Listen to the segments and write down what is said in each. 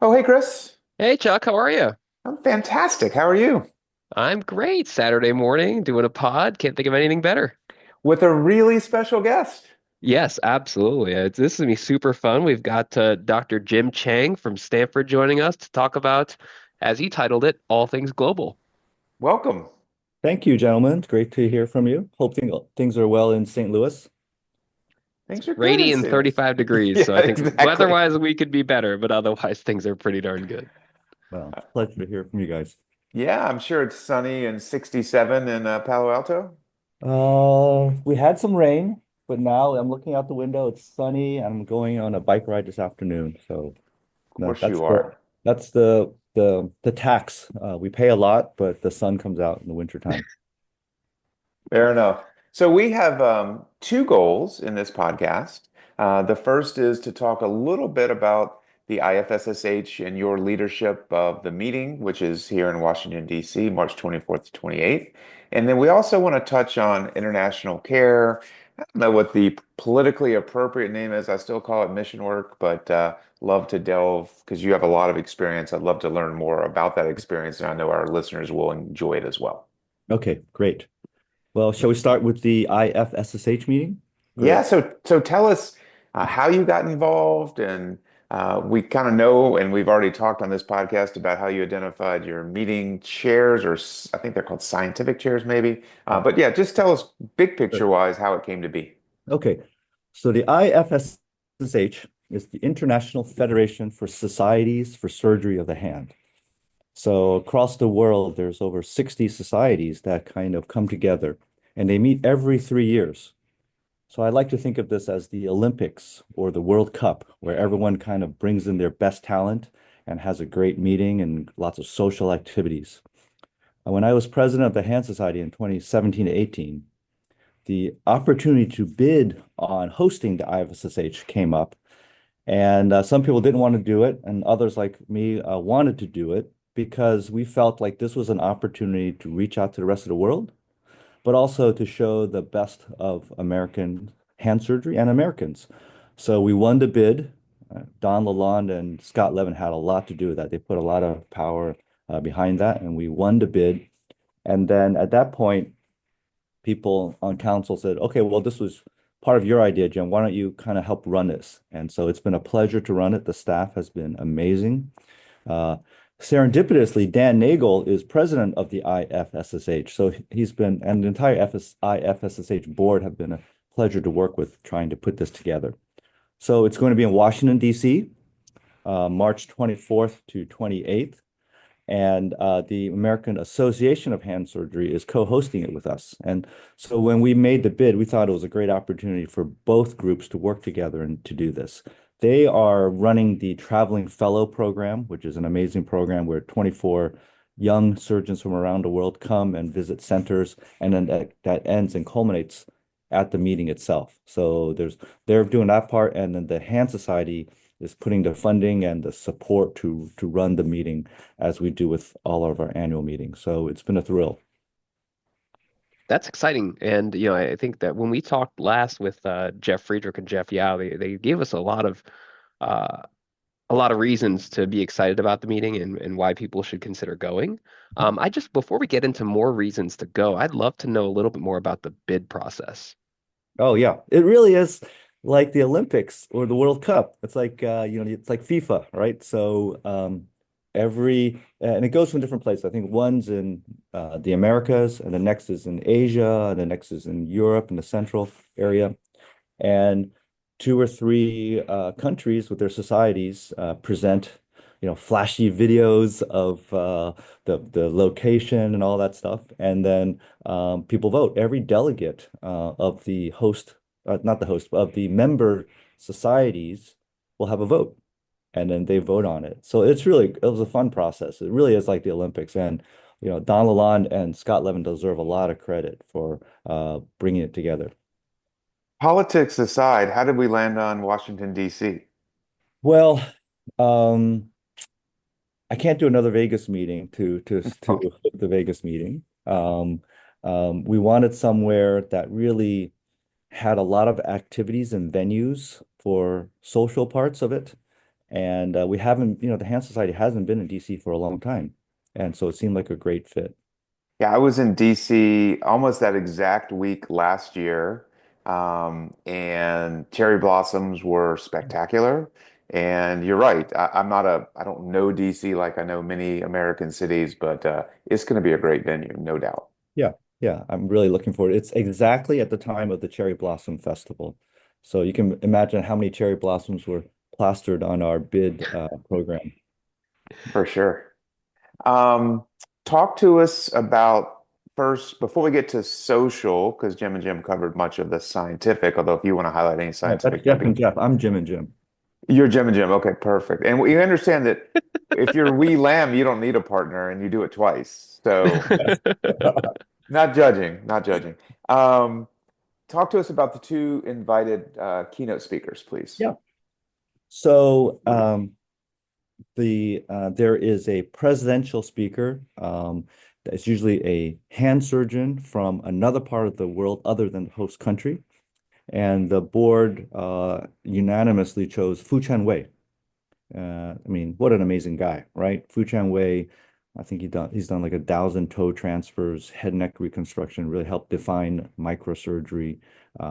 Oh, hey, Chris. Hey Chuck, how are you? I'm fantastic. How are you? I'm great. Saturday morning, doing a pod. Can't think of anything better. With a really special guest. Yes, absolutely. This is gonna be super fun. We've got Dr. Jim Chang from Stanford joining us to talk about, as he titled it, all things global. Welcome. Thank you, gentlemen. Great to hear from you. Hope things are well in St. Louis. Things are good in Rainy and St. Louis. 35 degrees, Yeah, so I think exactly. weather-wise we could be better, but otherwise things are pretty darn good. Well, pleasure to hear from you guys. Yeah, I'm sure it's sunny and 67 in Palo Alto. We had some rain, but now I'm looking out the window. It's sunny. I'm going on a bike ride this afternoon. So Of no, course you are. that's the tax. We pay a lot, but the sun comes out in the wintertime. Fair enough. So we have two goals in this podcast. The first is to talk a little bit about the IFSSH and your leadership of the meeting, which is here in Washington, D.C., March 24th to 28th. And then we also want to touch on international care. I don't know what the politically appropriate name is. I still call it mission work, but love to delve because you have a lot of experience. I'd love to learn more about that experience, and I know our listeners will enjoy it as well. Okay, great. Well, shall we start with the IFSSH meeting? Yeah, Great. so tell us how you got involved, and we kind of know, and we've already talked on this podcast about how you identified your meeting chairs, or I think they're called scientific chairs, maybe. Yeah. But yeah, just tell us big picture Sure. wise how it came to be. Okay. So the IFSSH is the International Federation for Societies for Surgery of the Hand. So across the world, there's over 60 societies that kind of come together and they meet every 3 years. So I like to think of this as the Olympics or the World Cup, where everyone kind of brings in their best talent and has a great meeting and lots of social activities. When I was president of the Hand Society in 2017 to 18, the opportunity to bid on hosting the IFSSH came up, and some people didn't want to do it, and others like me wanted to do it because we felt like this was an opportunity to reach out to the rest of the world, but also to show the best of American hand surgery and Americans. So we won the bid. Don Lalonde and Scott Levin had a lot to do with that. They put a lot of power behind that, and we won the bid. And then at that point, people on council said, okay, well, this was part of your idea, Jim. Why don't you kind of help run this? And so it's been a pleasure to run it. The staff has been amazing. Uh, Serendipitously, Dan Nagel is president of the IFSSH. So he's been, and the entire IFSSH board have been a pleasure to work with trying to put this together. So it's going to be in Washington, D.C., March 24th to 28th. And the American Association of Hand Surgery is co-hosting it with us. And so when we made the bid, we thought it was a great opportunity for both groups to work together and to do this. They are running the Traveling Fellow program, which is an amazing program where 24 young surgeons from around the world come and visit centers, and then that ends and culminates at the meeting itself. So they're doing that part, and then the Hand Society is putting the funding and the support to run the meeting as we do with all of our annual meetings. So it's been a thrill. That's exciting. And I think that when we talked last with Jeff Friedrich and Jeff Yao, they gave us uh, a lot of reasons to be excited about the meeting and why people should consider going. I just, before we get into more reasons to go, I'd love to know a little bit more about the bid process. Oh yeah, it really is like the Olympics or the World Cup. It's like it's like FIFA, right? So and it goes from different places. I think one's in the Americas, and the next is in Asia, and the next is in Europe in the central area. And two or three countries with their societies present, flashy videos of the location and all that stuff, and then people vote. Every delegate of the host, not the host, of the member societies will have a vote, and then they vote on it. So it was a fun process. It really is like the Olympics, and Don Lalonde and Scott Levin deserve a lot of credit for bringing it together. Politics aside, how did we land on Washington, D.C.? Well, um, I can't do another Vegas meeting to Oh, the Vegas meeting. We wanted somewhere that really had a lot of activities and venues for social parts of it, And we haven't, the Hand Society hasn't been in DC for a long time. And so it seemed like a great fit. Yeah, I was in DC almost that exact week last year, and cherry blossoms were spectacular. And you're right, I don't know DC like I know many American cities, but it's going to be a great venue, no doubt. Yeah, yeah, I'm really looking forward. It's exactly at the time of the Cherry Blossom Festival. So you can imagine how many cherry blossoms were plastered on our bid program. For sure. Um, Talk to us about first, before we get to social, because Jim and Jim covered much of the scientific, although if you want to highlight any Right, that's scientific, that'd Jeff be and Jeff. I'm Jim and Jim. you're Jim and Jim. Okay, perfect. And we understand that if you're wee lamb, you don't need a partner and you do it twice. So not judging, not judging. Um, Talk to us about the two invited keynote speakers, please. Yeah. So there is a presidential speaker that's usually a hand surgeon from another part of the world other than the host country. And the board unanimously chose Fu Chan Wei. I mean, what an amazing guy, right? Fu Chan Wei, I think he's done like 1,000 toe transfers, head and neck reconstruction, really helped define microsurgery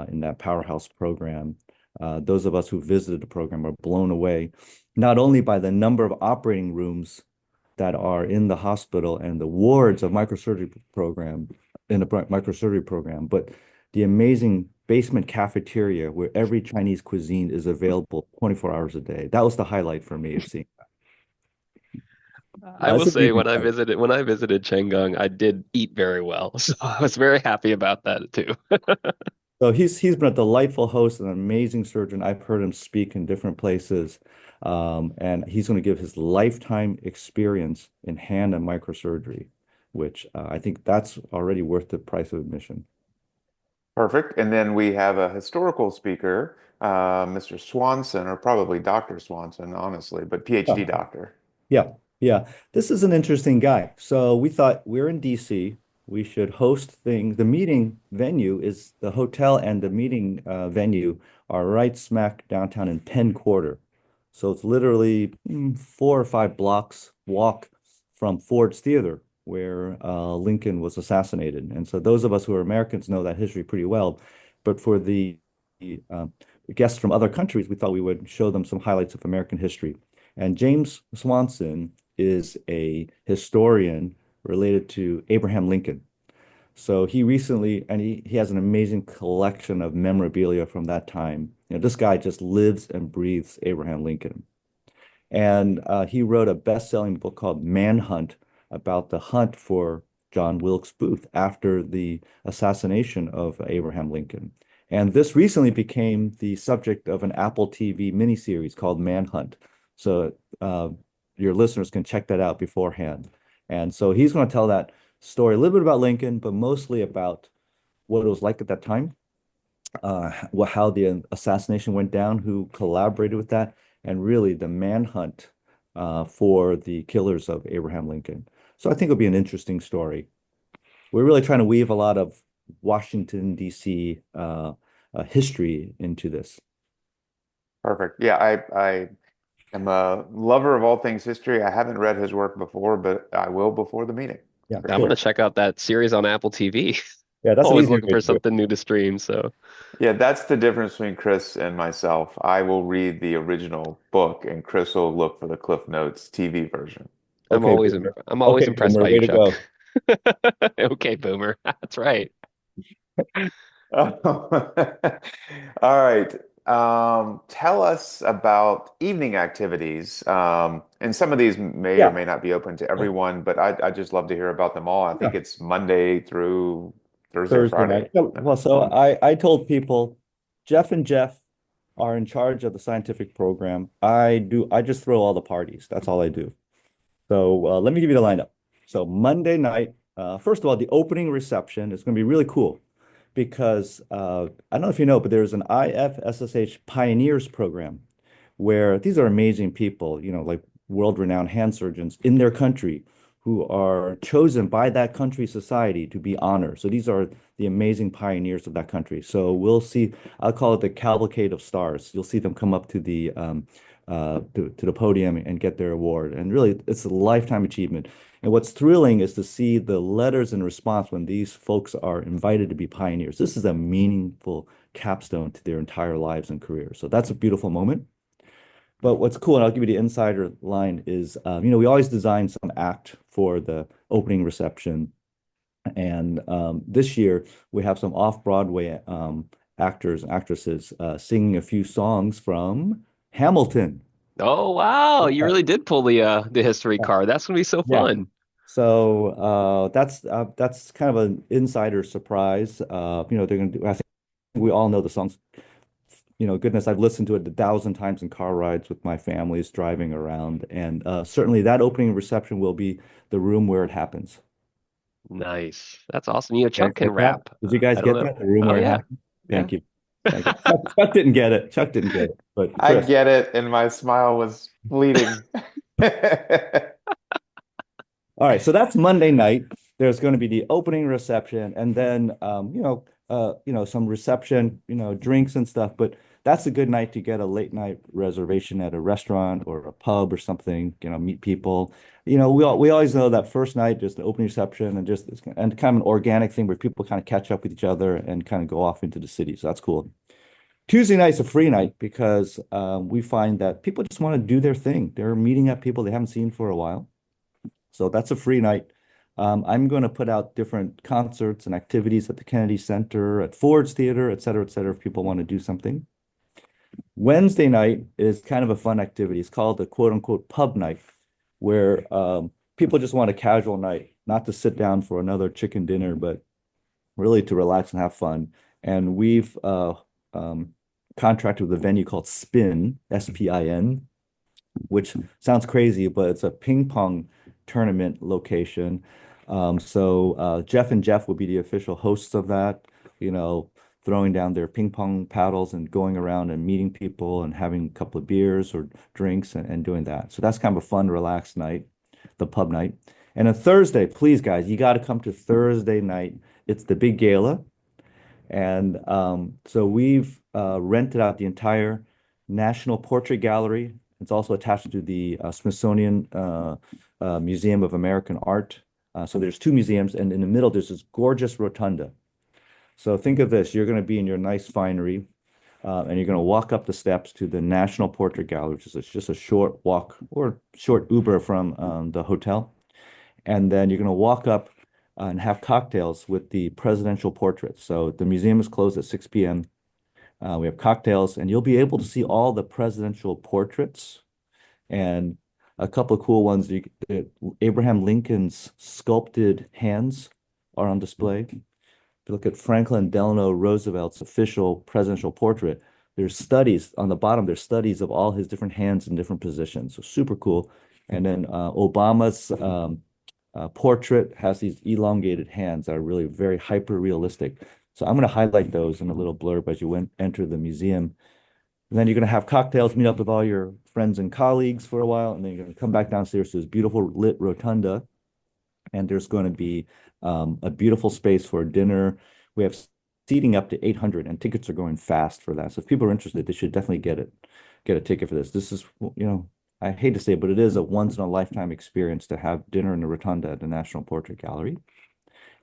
in that powerhouse program. Those of us who visited the program are blown away, not only by the number of operating rooms that are in the hospital and the wards of microsurgery program in the microsurgery program, but the amazing basement cafeteria where every Chinese cuisine is available 24 hours a day. That was the highlight for me of seeing. I will It's say amazing. when I visited Chang'an, I did eat very well. So I was very happy about that too. So he's been a delightful host, an amazing surgeon. I've heard him speak in different places, and he's going to give his lifetime experience in hand and microsurgery, which I think that's already worth the price of admission. Perfect. And then we have a historical speaker, Mr. Swanson, or probably Dr. Swanson, honestly, but PhD doctor. Yeah, yeah. This is an interesting guy. So we thought we're in DC. We should host things. The meeting venue is the hotel and the meeting venue are right smack downtown in Penn Quarter. So it's literally 4 or 5 blocks walk from Ford's Theater, where Lincoln was assassinated. And so those of us who are Americans know that history pretty well. But for the guests from other countries, we thought we would show them some highlights of American history. And James Swanson is a historian related to Abraham Lincoln. So he recently, and he has an amazing collection of memorabilia from that time. This guy just lives and breathes Abraham Lincoln. And he wrote a best-selling book called Manhunt about the hunt for John Wilkes Booth after the assassination of Abraham Lincoln. And this recently became the subject of an Apple TV miniseries called Manhunt. So your listeners can check that out beforehand. And so he's going to tell that story a little bit about Lincoln, but mostly about what it was like at that time, how the assassination went down, who collaborated with that, and really the manhunt for the killers of Abraham Lincoln. So I think it'll be an interesting story. We're really trying to weave a lot of Washington, D.C. History into this. Perfect. Yeah, I am a lover of all things history. I haven't read his work before, but I will before the meeting, Yeah, for I'm cool. gonna sure. check out that series on Apple TV. Yeah, that's an Always easier looking way for to do it. something new to stream. So Yeah, that's the difference between Chris and myself. I will read the original book, and Chris will look for the Cliff Notes TV version. Okay, Boomer. I'm always Okay, impressed Boomer, by you, way to Chuck. go. Okay, Boomer. That's right. All right. Tell us about evening activities. And some of these may or Yeah, may not be open to everyone, but I'd just love to hear about them all. I think yeah. it's Monday through Thursday or Thursday Friday. night. Yeah, No. well, so I told people Jeff and Jeff are in charge of the scientific program. I just throw all the parties. That's all I do. So let me give you the lineup. So Monday night, first of all, the opening reception is going to be really cool because I don't know if you know, but there's an IFSSH Pioneers program where these are amazing people, like world-renowned hand surgeons in their country who are chosen by that country's society to be honored. So these are the amazing pioneers of that country. So we'll see, I'll call it the cavalcade of stars. You'll see them come up to the to the podium and get their award. And really, it's a lifetime achievement. And what's thrilling is to see the letters in response when these folks are invited to be pioneers. This is a meaningful capstone to their entire lives and careers. So that's a beautiful moment. But what's cool, and I'll give you the insider line, is we always design some act for the opening reception. And this year we have some off-Broadway actors and actresses singing a few songs from Hamilton. Oh wow, you Yeah. really did pull the history card. That's gonna be so Yeah. fun. So that's kind of an insider surprise. They're gonna do. I think we all know the songs. Goodness, I've listened to it 1,000 times in car rides with my families driving around, and certainly that opening reception will be the room where it happens. Nice. That's awesome. You guys Chuck can get that? rap. Did you guys I don't get know. that? The room Oh where it yeah. happened? Yeah. Thank you. Thank you. Chuck didn't get it. Chuck didn't get it. But I Chris, get it, and my smile was fleeting. all right, so that's Monday night. There's going to be the opening reception, and then some reception, drinks and stuff. But that's a good night to get a late night reservation at a restaurant or a pub or something. Meet people. We always know that first night, just the opening reception, and and kind of an organic thing where people kind of catch up with each other and kind of go off into the city. So that's cool. Tuesday night's a free night because we find that people just want to do their thing. They're meeting up people they haven't seen for a while. So that's a free night. I'm going to put out different concerts and activities at the Kennedy Center, at Ford's Theater, et cetera, if people want to do something. Wednesday night is kind of a fun activity. It's called the quote unquote pub night, where people just want a casual night, not to sit down for another chicken dinner, but really to relax and have fun. And we've contracted with a venue called Spin, S-P-I-N, which sounds crazy, but it's a ping pong tournament location. So Jeff and Jeff will be the official hosts of that, throwing down their ping pong paddles and going around and meeting people and having a couple of beers or drinks and doing that. So that's kind of a fun, relaxed night, the pub night. And on Thursday, please, guys, you got to come to Thursday night. It's the big gala. And so we've rented out the entire National Portrait Gallery. It's also attached to the Smithsonian Museum of American Art. So there's two museums, and in the middle, there's this gorgeous rotunda. So think of this, you're going to be in your nice finery, and you're going to walk up the steps to the National Portrait Gallery, which is just a short walk or short Uber from the hotel. And then you're going to walk up and have cocktails with the presidential portraits. So the museum is closed at 6 p.m. We have cocktails, and you'll be able to see all the presidential portraits and a couple of cool ones. Abraham Lincoln's sculpted hands are on display. If you look at Franklin Delano Roosevelt's official presidential portrait, there's studies on the bottom. There's studies of all his different hands in different positions. So super cool. And then Obama's portrait has these elongated hands that are really very hyper realistic. So I'm going to highlight those in a little blurb as you enter the museum. And then you're going to have cocktails, meet up with all your friends and colleagues for a while, and then you're going to come back downstairs to this beautiful lit rotunda. And there's going to be a beautiful space for dinner. We have seating up to 800, and tickets are going fast for that. So if people are interested, they should definitely get a ticket for this. This is, I hate to say it, but it is a once in a lifetime experience to have dinner in the rotunda at the National Portrait Gallery.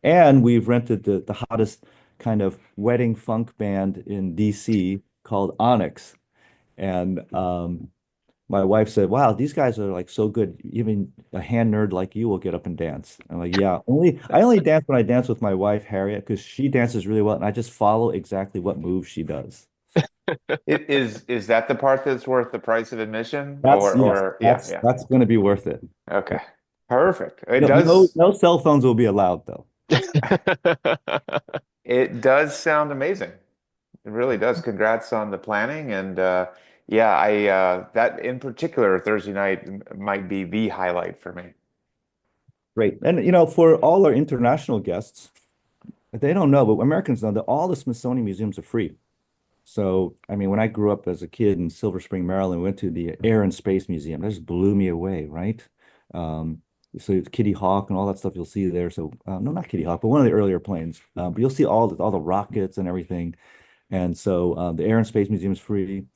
And we've rented the hottest kind of wedding funk band in DC called Onyx. And my wife said, "Wow, these guys are like so good. Even a hand nerd like you will get up and dance." I'm like, "Yeah, I only dance when I dance with my wife Harriet because she dances really well, and I just follow exactly what moves she does." Is that the part that's worth the price of admission? That's yes, Yeah, yeah. that's going to be worth it. Okay. Perfect. No, no cell phones will be allowed though. It does sound amazing. It really does. Congrats on the planning. And yeah, I that in particular Thursday night might be the highlight for me. Great. And for all our international guests, they don't know, but Americans know that all the Smithsonian museums are free. So, I mean, when I grew up as a kid in Silver Spring, Maryland, we went to the Air and Space Museum. That just blew me away, right? So it's Kitty Hawk and all that stuff you'll see there. So, no, not Kitty Hawk, but one of the earlier planes. But you'll see all the rockets and everything. And so the Air and Space Museum is free.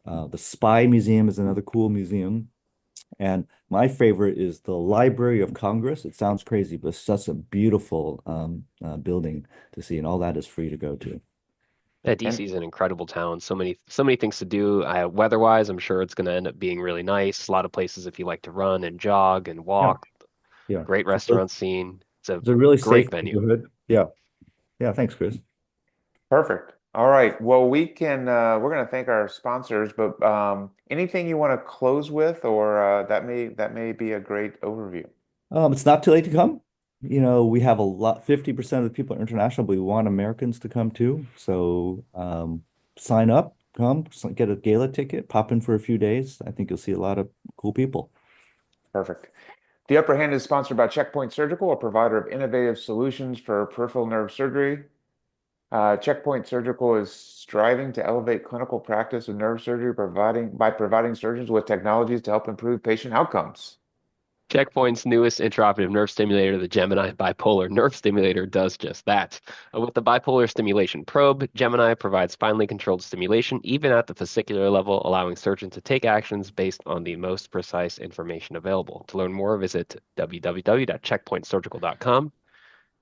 The Spy Museum is another cool museum. And my favorite is the Library of Congress. It sounds crazy, but it's such a beautiful building to see, and all that is free to go to. Yeah, And DC is an incredible town. So many things to do. Weather-wise, I'm sure it's going to end up being really nice. A lot of places if you like to run and jog and Yeah, walk. yeah. Great restaurant scene. It's a It's a really safe great venue. neighborhood. Yeah, yeah. Thanks, Chris. perfect. All right. Well, we're going to thank our sponsors, but anything you want to close with, or that may be a great overview. It's not too late to come. We have a lot, 50% of the people are international, but we want Americans to come too. So sign up, come, get a gala ticket, pop in for a few days. I think you'll see a lot of cool people. Perfect. The Upper Hand is sponsored by Checkpoint Surgical, a provider of innovative solutions for peripheral nerve surgery. Checkpoint Surgical is striving to elevate clinical practice of nerve surgery, providing surgeons with technologies to help improve patient outcomes. Checkpoint's newest intraoperative nerve stimulator, the Gemini bipolar nerve stimulator, does just that. With the bipolar stimulation probe, Gemini provides finely controlled stimulation even at the fascicular level, allowing surgeons to take actions based on the most precise information available. To learn more, visit www.checkpointsurgical.com.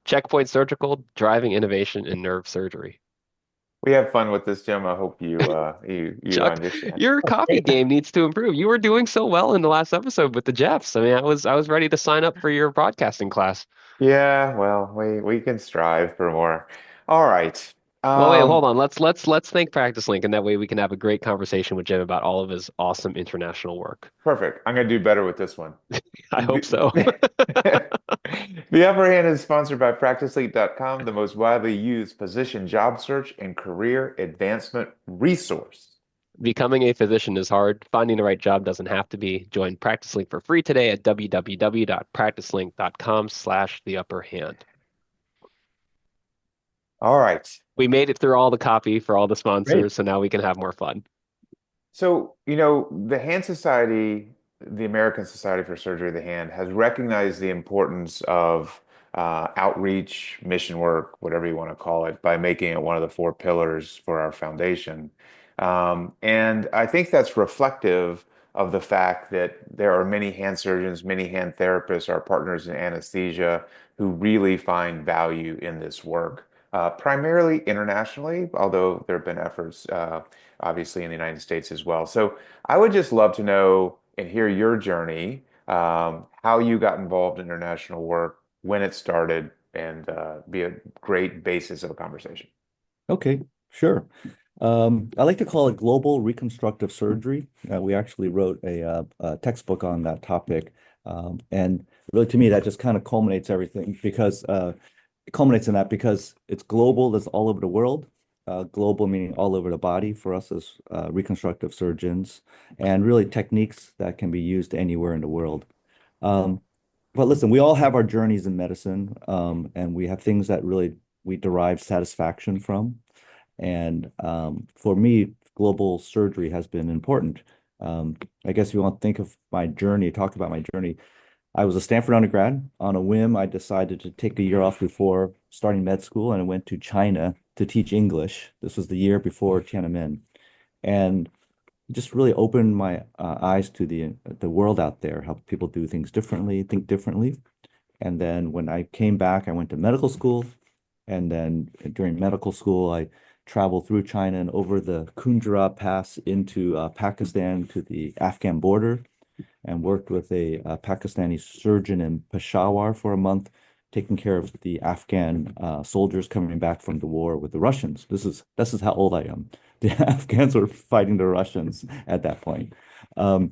Checkpoint Surgical, driving innovation in nerve surgery. We have fun with this, Jim. I hope you Chuck, understand. your coffee game needs to improve. You were doing so well in the last episode with the Jeffs. I mean, I was ready to sign up for your podcasting class. Yeah, well, we can strive for more. All right. Well, wait, hold Um, on. Let's thank Practice Link, and that way we can have a great conversation with Jim about all of his awesome international work. Perfect. I'm gonna do better with this one. I hope so. The, the Upper Hand is sponsored by PracticeLeap.com, the most widely used physician job search and career advancement resource. Becoming a physician is hard. Finding the right job doesn't have to be. Join Practice Link for free today at www.practicelink.com/theupperhand. All right. We made it through all the copy for all the Great. sponsors, so now we can have more fun. So, the Hand Society, the American Society for Surgery of the Hand, has recognized the importance of outreach, mission work, whatever you want to call it, by making it one of the four pillars for our foundation. And I think that's reflective of the fact that there are many hand surgeons, many hand therapists, our partners in anesthesia, who really find value in this work, primarily internationally, although there have been efforts. Obviously in the United States as well. So I would just love to know and hear your journey, how you got involved in international work, when it started, and be a great basis of a conversation. Okay, sure. I like to call it global reconstructive surgery. We actually wrote a textbook on that topic. And really, to me, that just kind of culminates everything because it culminates in that because it's global, that's all over the world. Global meaning all over the body for us as reconstructive surgeons, and really techniques that can be used anywhere in the world. Um, but listen, we all have our journeys in medicine, and we have things that really we derive satisfaction from. And for me, global surgery has been important. I guess if you want to think of my journey, talk about my journey. I was a Stanford undergrad. On a whim, I decided to take a year off before starting med school, and I went to China to teach English. This was the year before Tiananmen, and it just really opened my eyes to the world out there, how people do things differently, think differently. And then when I came back, I went to medical school, and then during medical school, I traveled through China and over the Kundra Pass into Pakistan to the Afghan border and worked with a Pakistani surgeon in Peshawar for a month, taking care of the Afghan soldiers coming back from the war with the Russians. This is how old I am. The Afghans were fighting the Russians at that point. So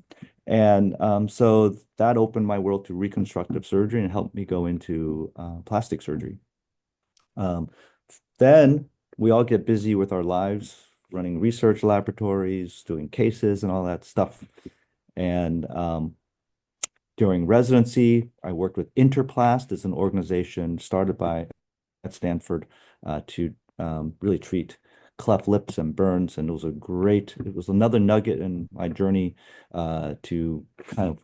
that opened my world to reconstructive surgery and helped me go into plastic surgery. Um, then we all get busy with our lives, running research laboratories, doing cases and all that stuff. And during residency, I worked with Interplast as an organization started by at Stanford to really treat cleft lips and burns. And it was another nugget in my journey to kind of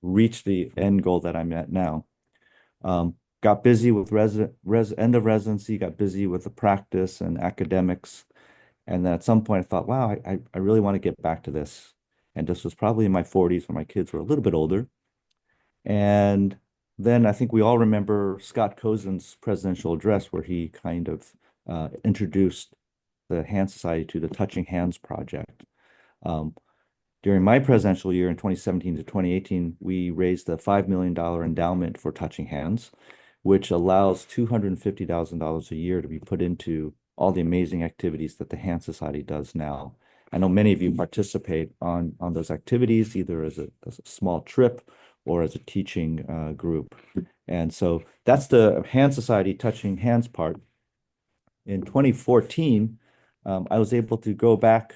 reach the end goal that I'm at now. Got busy with end of residency, got busy with the practice and academics. And then at some point I thought, wow, I really want to get back to this. And this was probably in my 40s when my kids were a little bit older. And then I think we all remember Scott Cozen's presidential address where he kind of introduced the Hand Society to the Touching Hands Project. Um, During my presidential year in 2017 to 2018, we raised a $5 million endowment for Touching Hands, which allows $250,000 a year to be put into all the amazing activities that the Hand Society does now. I know many of you participate on those activities, either as a small trip or as a teaching group. And so that's the Hand Society Touching Hands part. In 2014, I was able to go back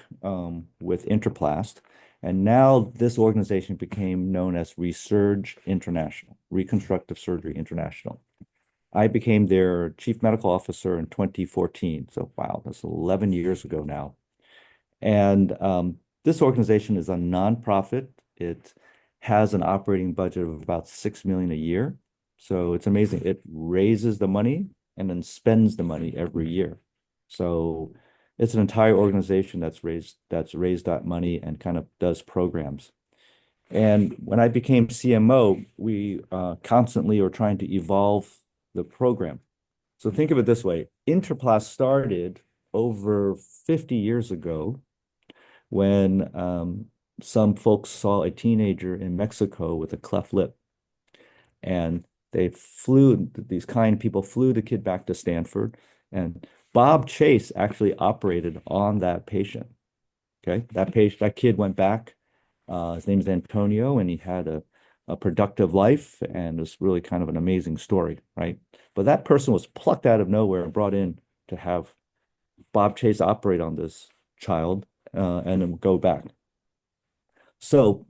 with Interplast, and now this organization became known as Resurg International, Reconstructive Surgery International. I became their chief medical officer in 2014. So, wow, that's 11 years ago now. And this organization is a nonprofit. It has an operating budget of about 6 million a year. So it's amazing. It raises the money and then spends the money every year. So it's an entire organization that's raised that money and kind of does programs. And when I became CMO, we constantly are trying to evolve the program. So think of it this way. Interplast started over 50 years ago when some folks saw a teenager in Mexico with a cleft lip. And these kind people flew the kid back to Stanford. And Bob Chase actually operated on that patient. Okay. That kid went back. His name is Antonio, and he had a productive life, and it was really kind of an amazing story, right? But that person was plucked out of nowhere and brought in to have Bob Chase operate on this child and then go back. So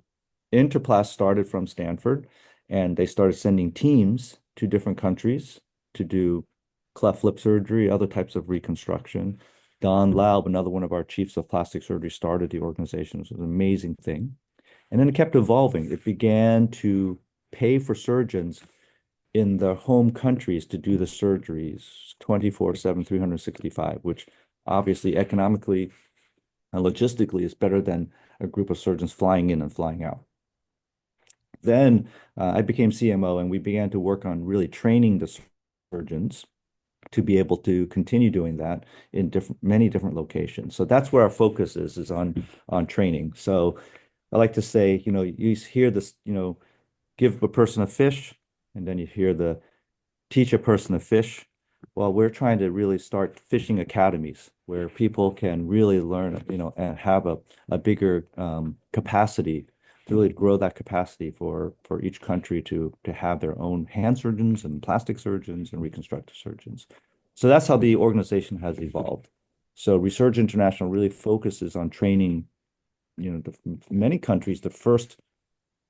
Interplast started from Stanford, and they started sending teams to different countries to do cleft lip surgery, other types of reconstruction. Don Laub, another one of our chiefs of plastic surgery, started the organization. It was an amazing thing. And then it kept evolving. It began to pay for surgeons in their home countries to do the surgeries 24/7, 365, which obviously economically and logistically is better than a group of surgeons flying in and flying out. Then I became CMO, and we began to work on really training the surgeons to be able to continue doing that in many different locations. So that's where our focus is on training. So I like to say, you hear this, give a person a fish, and then you hear the teach a person to fish. Well, we're trying to really start fishing academies where people can really learn, and have a bigger capacity to really grow that capacity for each country to have their own hand surgeons and plastic surgeons and reconstructive surgeons. So that's how the organization has evolved. So Resurg International really focuses on training, many countries, the first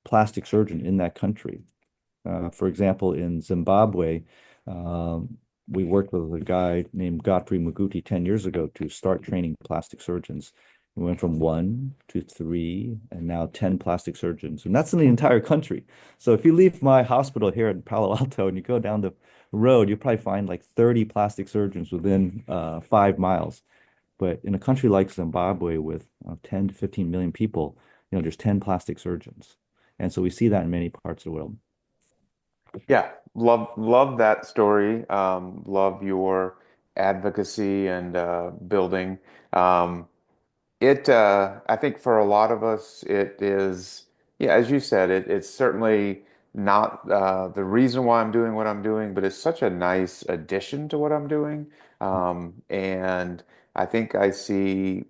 plastic surgeon in that country. For example, in Zimbabwe, we worked with a guy named Godfrey Muguti 10 years ago to start training plastic surgeons. We went from 1 to 3 and now 10 plastic surgeons. And that's in the entire country. So if you leave my hospital here in Palo Alto and you go down the road, you'll probably find like 30 plastic surgeons within 5 miles. But in a country like Zimbabwe with 10 to 15 million people, there's 10 plastic surgeons. And so we see that in many parts of the world. Yeah, love that story. Love your advocacy and building. Um, I think for a lot of us, it is, yeah, as you said, it's certainly not the reason why I'm doing what I'm doing, but it's such a nice addition to what I'm doing. And I think I see,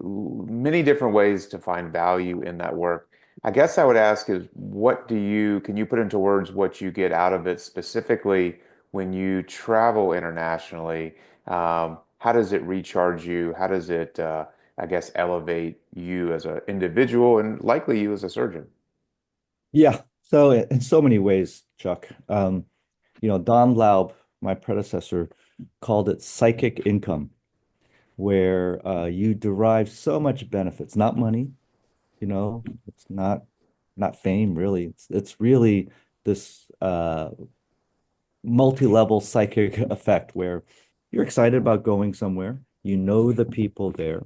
many different ways to find value in that work. I guess I would ask is can you put into words what you get out of it specifically when you travel internationally? How does it recharge you? How does it, I guess, elevate you as an individual and likely you as a surgeon? Yeah. So in so many ways, Chuck, Don Laub, my predecessor, called it psychic income, where you derive so much benefits, not money, it's not fame really. It's really this multi-level psychic effect where you're excited about going somewhere. You know the people there.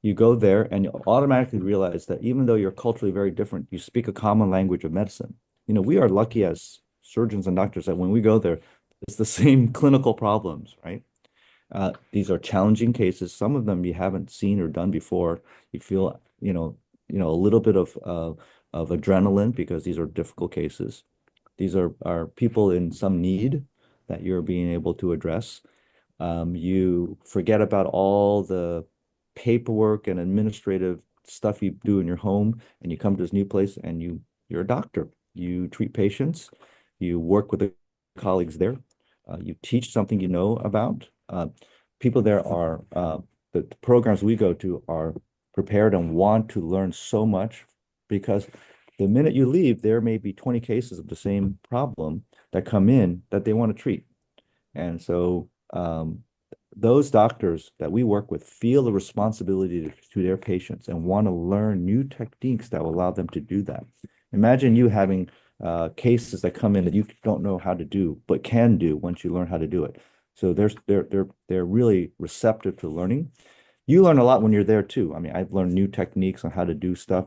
You go there and you automatically realize that even though you're culturally very different, you speak a common language of medicine. We are lucky as surgeons and doctors that when we go there, it's the same clinical problems, right? These are challenging cases. Some of them you haven't seen or done before. You feel, a little bit of adrenaline because these are difficult cases. These are people in some need that you're being able to address. You forget about all the paperwork and administrative stuff you do in your home, and you come to this new place and you're a doctor. You treat patients, you work with the colleagues there, you teach something you know about. People there are the programs we go to are prepared and want to learn so much because the minute you leave, there may be 20 cases of the same problem that come in that they want to treat. And so those doctors that we work with feel the responsibility to their patients and want to learn new techniques that will allow them to do that. Imagine you having cases that come in that you don't know how to do, but can do once you learn how to do it. So they're really receptive to learning. You learn a lot when you're there too. I mean, I've learned new techniques on how to do stuff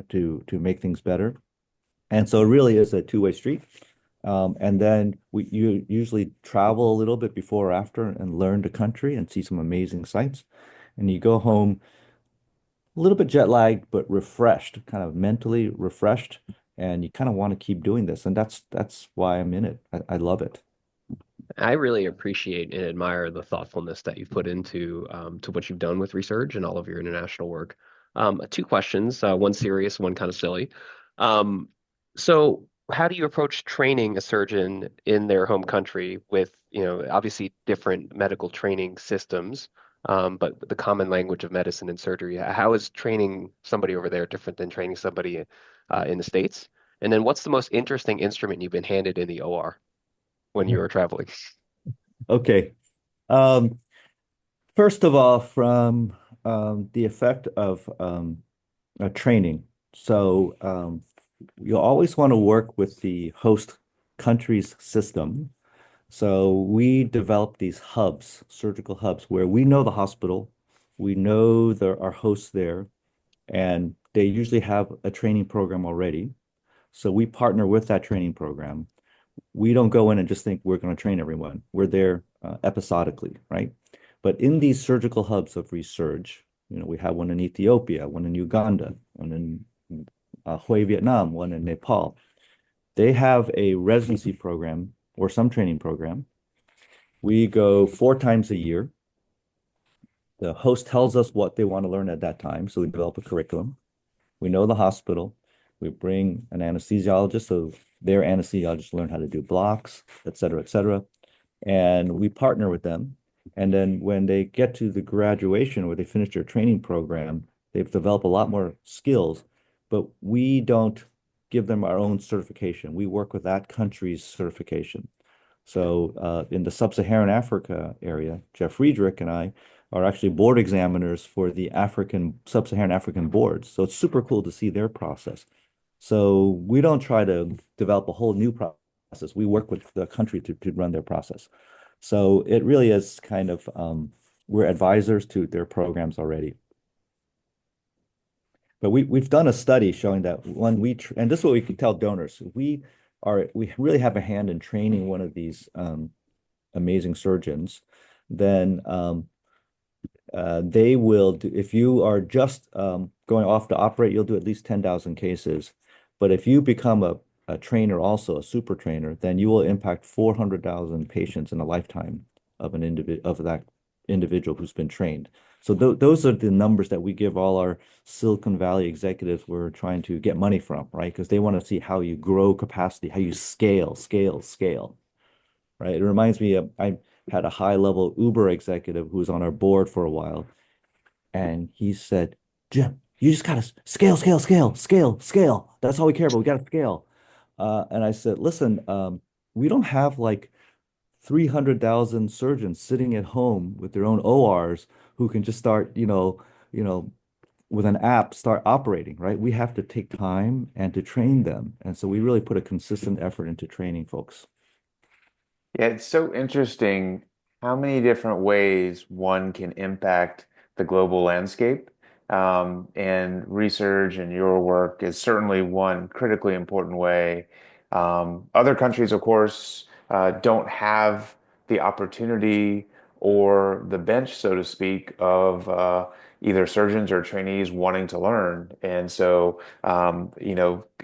to make things better. And so it really is a two-way street. And then you usually travel a little bit before or after and learn the country and see some amazing sights. And you go home a little bit jet lagged, but refreshed, kind of mentally refreshed. And you kind of want to keep doing this. And that's why I'm in it. I love it. I really appreciate and admire the thoughtfulness that you've put into to what you've done with research and all of your international work. Two questions, one serious, one kind of silly. Um, so, how do you approach training a surgeon in their home country with, obviously different medical training systems, but the common language of medicine and surgery? How is training somebody over there different than training somebody in the States? And then, what's the most interesting instrument you've been handed in the OR when you were traveling? Okay. Um, First of all, from the effect of training. So you always want to work with the host country's system. So we develop these hubs, surgical hubs, where we know the hospital, we know our hosts there, and they usually have a training program already. So we partner with that training program. We don't go in and just think we're going to train everyone. We're there episodically, right? But in these surgical hubs of research, we have one in Ethiopia, one in Uganda, one in Hue, Vietnam, one in Nepal. They have a residency program or some training program. We go 4 times a year. The host tells us what they want to learn at that time, so we develop a curriculum. We know the hospital. We bring an anesthesiologist, so their anesthesiologists learn how to do blocks, et cetera, et cetera. And we partner with them. And then when they get to the graduation where they finish their training program, they've developed a lot more skills, but we don't give them our own certification. We work with that country's certification. So in the sub-Saharan Africa area, Jeff Friedrich and I are actually board examiners for the sub-Saharan African boards. So it's super cool to see their process. So we don't try to develop a whole new process. We work with the country to run their process. So it really is kind of we're advisors to their programs already. But we've done a study showing that when and this is what we can tell donors, we really have a hand in training one of these amazing surgeons, then they will do, if you are just going off to operate, you'll do at least 10,000 cases. But if you become a trainer also, a super trainer, then you will impact 400,000 patients in a lifetime of that individual who's been trained. So those are the numbers that we give all our Silicon Valley executives we're trying to get money from, right? Because they want to see how you grow capacity, how you scale, right? It reminds me of, I had a high-level Uber executive who was on our board for a while, and he said, Jim, you just gotta scale. That's all we care about. We gotta scale. And I said, listen, we don't have like 300,000 surgeons sitting at home with their own ORs who can just start, with an app, start operating, right? We have to take time and to train them. And so we really put a consistent effort into training folks. Yeah, it's so interesting how many different ways one can impact the global landscape. And research and your work is certainly one critically important way. Other countries, of course, don't have the opportunity or the bench, so to speak, of either surgeons or trainees wanting to learn. And so,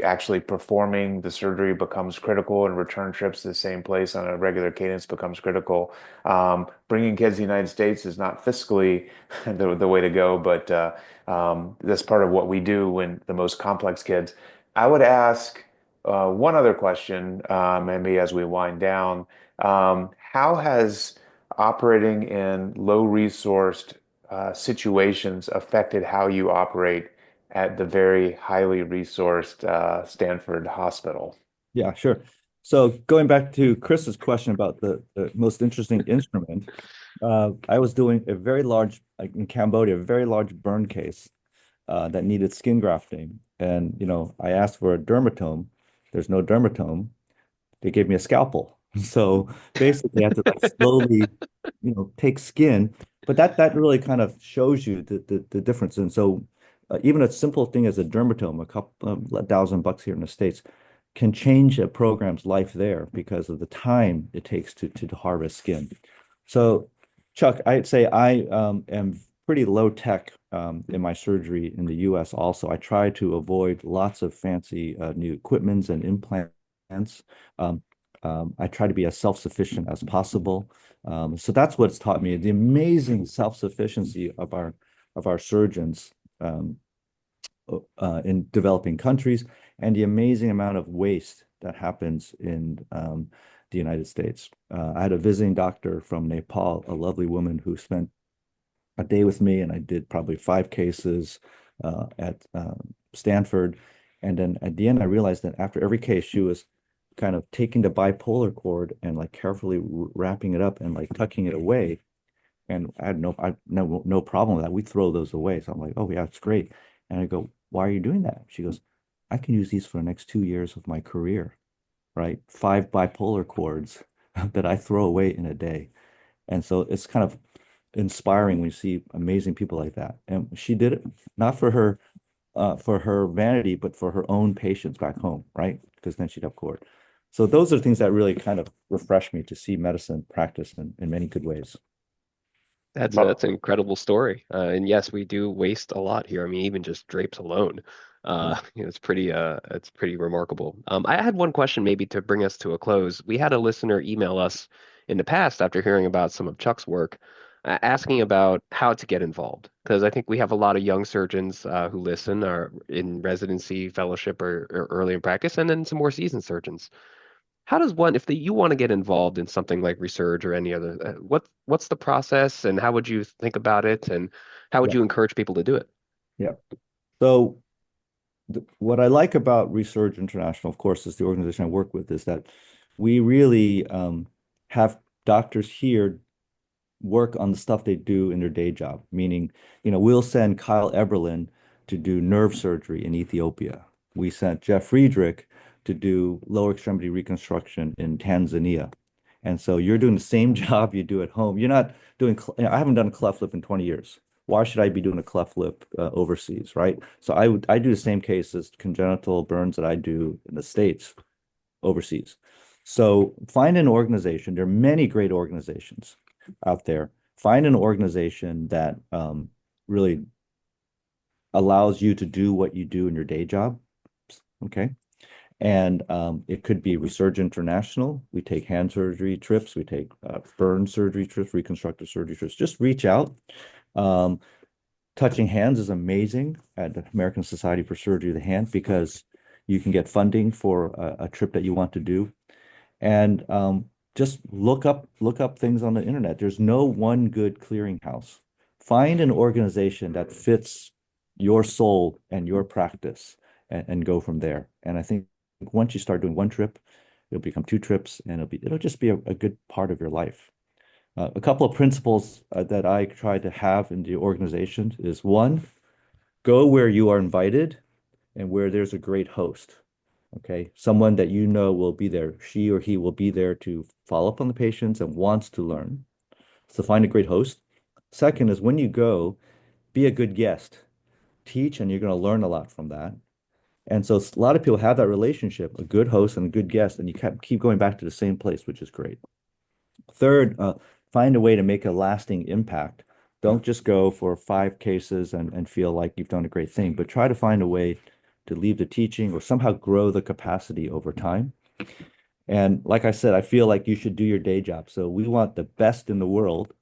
actually performing the surgery becomes critical, and return trips to the same place on a regular cadence becomes critical. Bringing kids to the United States is not fiscally the way to go, but that's part of what we do when the most complex kids. I would ask one other question, maybe as we wind down. How has operating in low-resourced situations affected how you operate at the very highly resourced Stanford Hospital? Yeah, sure. So going back to Chris's question about the most interesting instrument, I was doing a very large, like in Cambodia, a very large burn case that needed skin grafting. And, I asked for a dermatome. There's no dermatome. They gave me a scalpel. So basically, I had to like slowly, take skin. But that really kind of shows you the difference. And so even a simple thing as a dermatome, a couple $1,000 here in the States, can change a program's life there because of the time it takes to harvest skin. So, Chuck, I'd say I am pretty low tech in my surgery in the US also. I try to avoid lots of fancy new equipments and implants. Um, I try to be as self-sufficient as possible. So that's what's taught me the amazing self-sufficiency of our surgeons um, in developing countries and the amazing amount of waste that happens in the United States. I had a visiting doctor from Nepal, a lovely woman who spent a day with me, and I did probably 5 cases at Stanford. And then at the end, I realized that after every case, she was kind of taking the bipolar cord and like carefully wrapping it up and like tucking it away. And I had no problem with that. We throw those away. So I'm like, oh yeah, it's great. And I go, why are you doing that? She goes, I can use these for the next 2 years of my career, right? 5 bipolar cords that I throw away in a day. And so it's kind of inspiring when you see amazing people like that. And she did it not for her vanity, but for her own patients back home, right? Because then she'd have cord. So those are things that really kind of refresh me to see medicine practiced in many good ways. That's an incredible story. And yes, we do waste a lot here. I mean, even just drapes alone. Yeah. It's pretty remarkable. I had one question maybe to bring us to a close. We had a listener email us in the past after hearing about some of Chuck's work, asking about how to get involved. Because I think we have a lot of young surgeons who listen, are in residency, fellowship, or early in practice, and then some more seasoned surgeons. How does one, if you want to get involved in something like Resurg or any other, what's the process and how would you think about it and how would Yeah. you encourage people to do it? Yeah. So what I like about Resurg International, of course, is the organization I work with, is that we really have doctors here work on the stuff they do in their day job, meaning, we'll send Kyle Eberlin to do nerve surgery in Ethiopia. We sent Jeff Friedrich to do lower extremity reconstruction in Tanzania. And so you're doing the same job you do at home. You're not doing, I haven't done a cleft lip in 20 years. Why should I be doing a cleft lip overseas, right? So I do the same cases, congenital burns that I do in the States overseas. So find an organization. There are many great organizations out there. Find an organization that really allows you to do what you do in your day job. Okay. And it could be Resurg International. We take hand surgery trips. We take burn surgery trips, reconstructive surgery trips. Just reach out. Um, Touching hands is amazing at the American Society for Surgery of the Hand because you can get funding for a trip that you want to do. And just look up things on the internet. There's no one good clearinghouse. Find an organization that fits your soul and your practice and go from there. And I think once you start doing one trip, it'll become 2 trips and it'll just be a good part of your life. A couple of principles that I try to have in the organization is one, go where you are invited and where there's a great host. Okay, someone that you know will be there. She or he will be there to follow up on the patients and wants to learn. So find a great host. Second is when you go, be a good guest. Teach, and you're going to learn a lot from that. And so a lot of people have that relationship, a good host and a good guest, and you keep going back to the same place, which is great. Third, find a way to make a lasting impact. Don't just go for 5 cases and feel like you've done a great thing, but try to find a way to leave the teaching or somehow grow the capacity over time. And like I said, I feel like you should do your day job. So we want the best in the world,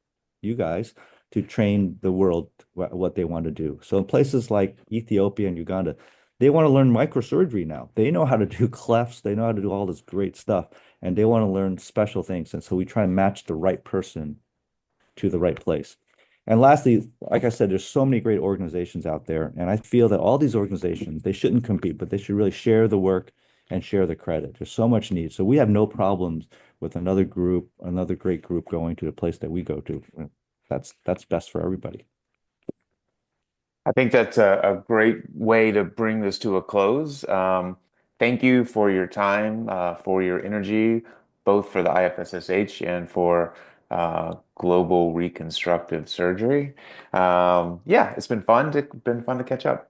you guys, to train the world what they want to do. So in places like Ethiopia and Uganda, they want to learn microsurgery now. They know how to do clefts, they know how to do all this great stuff, and they want to learn special things. And so we try and match the right person to the right place. And lastly, like I said, there's so many great organizations out there, and I feel that all these organizations, they shouldn't compete, but they should really share the work and share the credit. There's so much need. So we have no problems with another group, another great group going to the place that we go to. That's best for everybody. I think that's a great way to bring this to a close. Thank you for your time, for your energy, both for the IFSSH and for global reconstructive surgery. Yeah, it's been fun to catch up.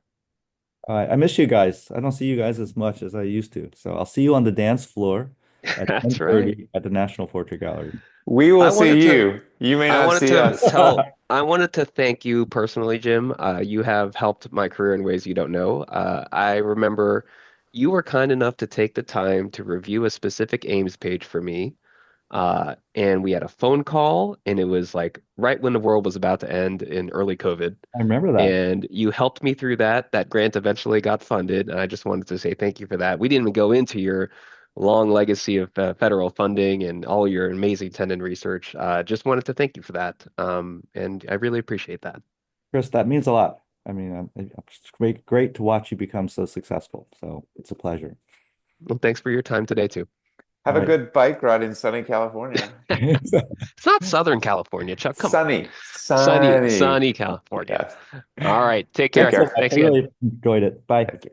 I miss you guys. I don't see you guys as much as I used to. So I'll see you on the dance floor at That's right. 10:30 at the National Portrait Gallery. We I will wanted see to you. You may I not wanted see to us. I wanted to thank you personally, Jim. You have helped my career in ways you don't know. I remember you were kind enough to take the time to review a specific Ames page for me. And we had a phone call, and it was like right when the world was about to end in early COVID. I remember that. And you helped me through that. That grant eventually got funded, and I just wanted to say thank you for that. We didn't even go into your long legacy of federal funding and all your amazing tendon research. Just wanted to thank you for that. And I really appreciate that. Chris, that means a lot. I mean, it's great to watch you become so successful. So it's a pleasure. Well, thanks for your time today too. Have All a right. good bike ride in sunny California. It's not Southern California, Chuck. Come on. Sunny, sunny. Sunny California. Yes. All right. Take Take care. Thanks so care. much. Thanks I again. really enjoyed it. Bye. Thank you.